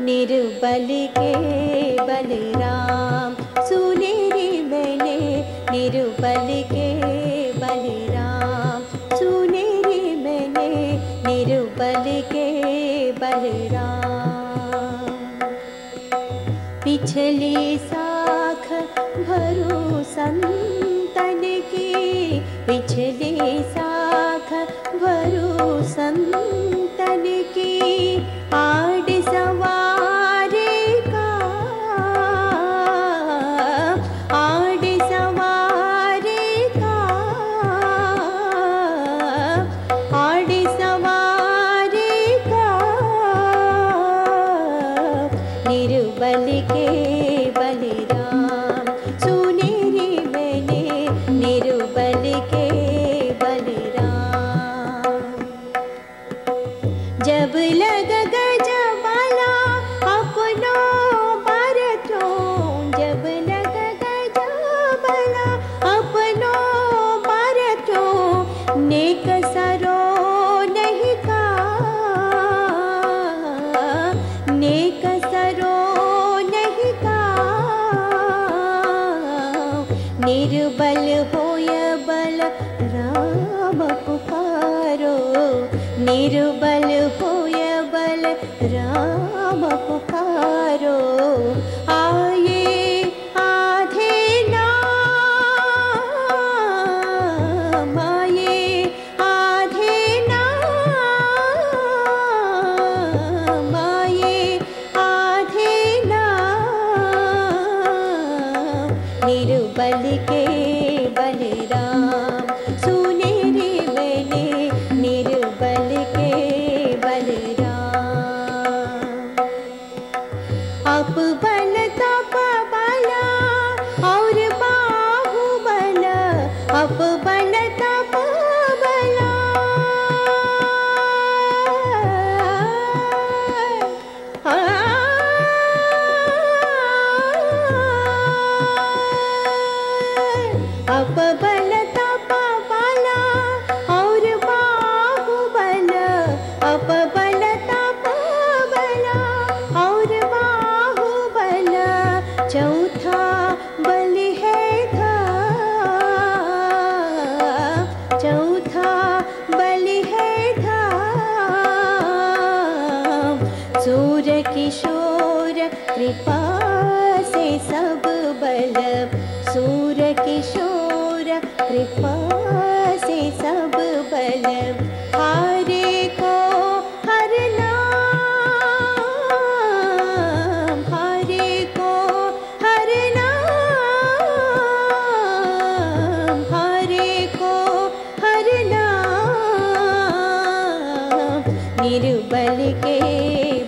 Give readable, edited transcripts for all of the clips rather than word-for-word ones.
निर्बल के बलराम, सुने रे मैंने निर्बल के बलराम, सुने रे मैंने निर्बल के बलराम। पिछली साख भरो संतन की, पिछली साख भरो संतन की, आड़ सवारे का, आड़ सवारे का, आड़ सवारे का, निर्बल के बलराम, सुने रे मैंने निर्बल के बलराम। जब लग गजबाला अपनो बारतों, जब लग गजबाला अपनो बारतों, नेक सरो नहीं का, नेक सरो नहीं का, निर्बल होय बल राम पुकारो, निर्बल होय बल राम पुकारो। आए आधे नाम, आए आधे नाम, आए आधे नाम, निर्बल के बलराम, सुने रे मैंने निर्बल के बलराम। अप बल तप बला और बाहुबल, अप बल तप बला, अप बल तप बला और बाहुबल, अप बल तप बला और बाहुबल, चौथा बल है धाम, चौथा बल है धाम। सूर किशोर कृपा से सब बल, सूर किशोर कृपा से सब बल, हारे को हर नाम, हारे को हर नाम, हारे को हर नाम, निर्बल के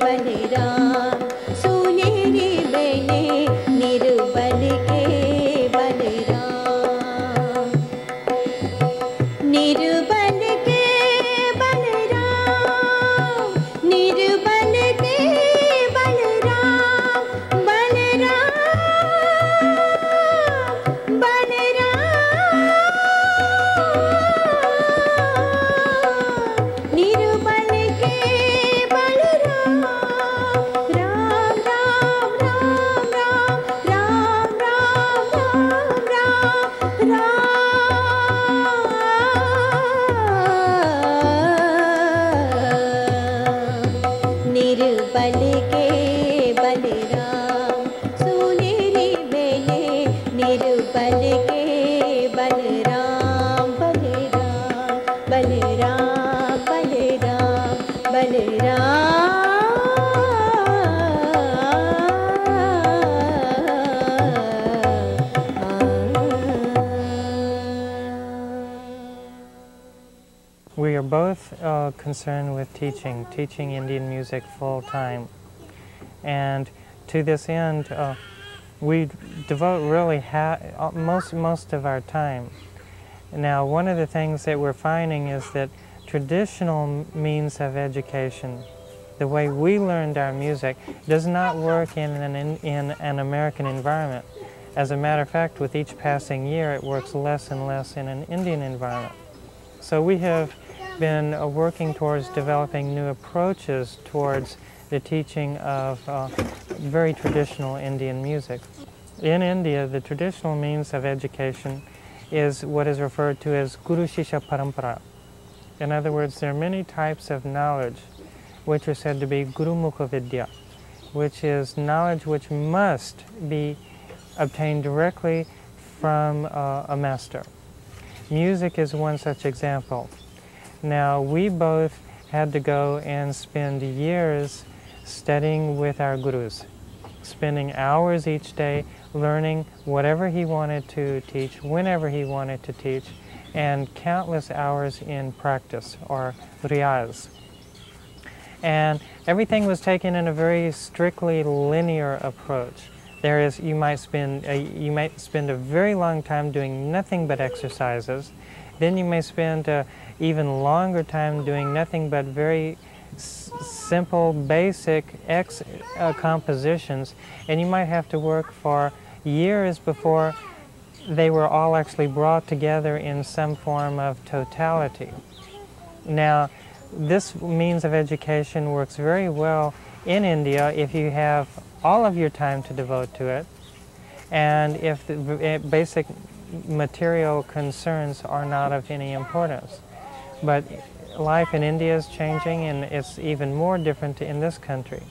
बलराम, सुने रे मैंने निर्बल के बलराम, निर्बल के बलराम, निर्बल के बलराम, बलराम, बलराम, निर्बल के बलराम, राम राम राम राम, राम राम राम राम राम, निर्बल के बलराम, सुने रे मैंने निर्बल के Balram, Balram Balram Balram Balram. We are both concerned with teaching Indian music full time. And to this end, we devote really most of our time. Now, one of the things that we're finding is that traditional means of education, the way we learned our music, does not work in an American environment. As a matter of fact, with each passing year, it works less and less in an Indian environment. So we have been working towards developing new approaches towards the teaching of very traditional Indian music. In India, the traditional means of education is what is referred to as Guru Shishya Parampara. In other words, there are many types of knowledge which are said to be Guru Mukha Vidya, which is knowledge which must be obtained directly from a master. Music is one such example. Now, we both had to go and spend years studying with our gurus, spending hours each day learning whatever he wanted to teach, whenever he wanted to teach, and countless hours in practice, or riyaz. And everything was taken in a very strictly linear approach. You might spend a very long time doing nothing but exercises. Then you may spend even longer time doing nothing but very simple, basic compositions, and you might have to work for years before they were all actually brought together in some form of totality. Now, this means of education works very well in India if you have all of your time to devote to it, and if the basic material concerns are not of any importance. But life in India is changing, and it's even more different in this country.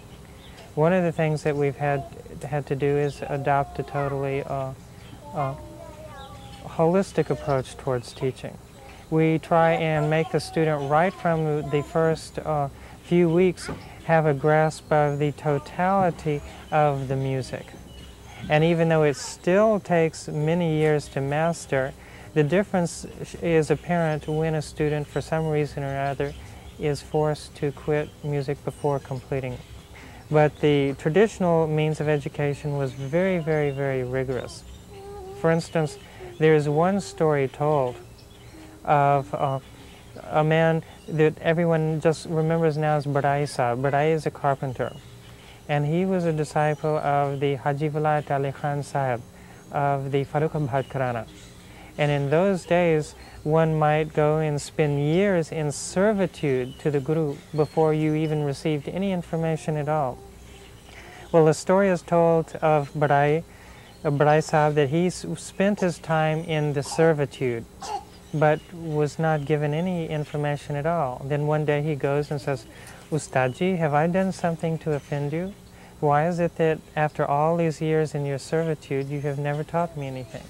One of the things that we've had to do is adopt a totally holistic approach towards teaching. We try and make the student right from the first few weeks have a grasp of the totality of the music. And even though it still takes many years to master, the difference is apparent when a student, for some reason or other, is forced to quit music before completing. But the traditional means of education was very, very, very rigorous. For instance, there is one story told of a man that everyone just remembers now as Badai Sahib. Badai is a carpenter, and he was a disciple of the Haji Vilayat Ali Khan Sahib of the Farrukhabad Gharana. And in those days, one might go and spend years in servitude to the Guru before you even received any information at all. Well, a story is told of Badai Sahib that he spent his time in the servitude, but was not given any information at all. Then one day he goes and says, "Ustadji, have I done something to offend you? Why is it that after all these years in your servitude, you have never taught me anything?"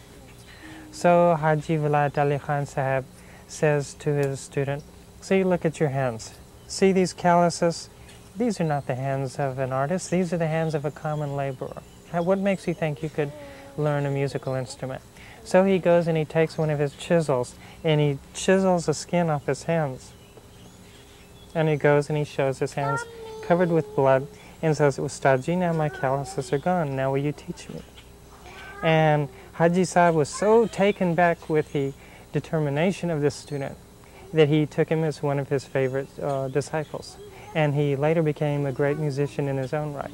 So Haji Vilayat Ali Khan Sahib says to his student, "See, look at your hands. See these calluses? These are not the hands of an artist. These are the hands of a common laborer. What makes you think you could learn a musical instrument?" So he goes and he takes one of his chisels and he chisels the skin off his hands. And he goes and he shows his hands covered with blood and says, "Ustadji, now my calluses are gone. Now will you teach me?" And Haji Sahib was so taken back with the determination of this student that he took him as one of his favorite disciples. And he later became a great musician in his own right.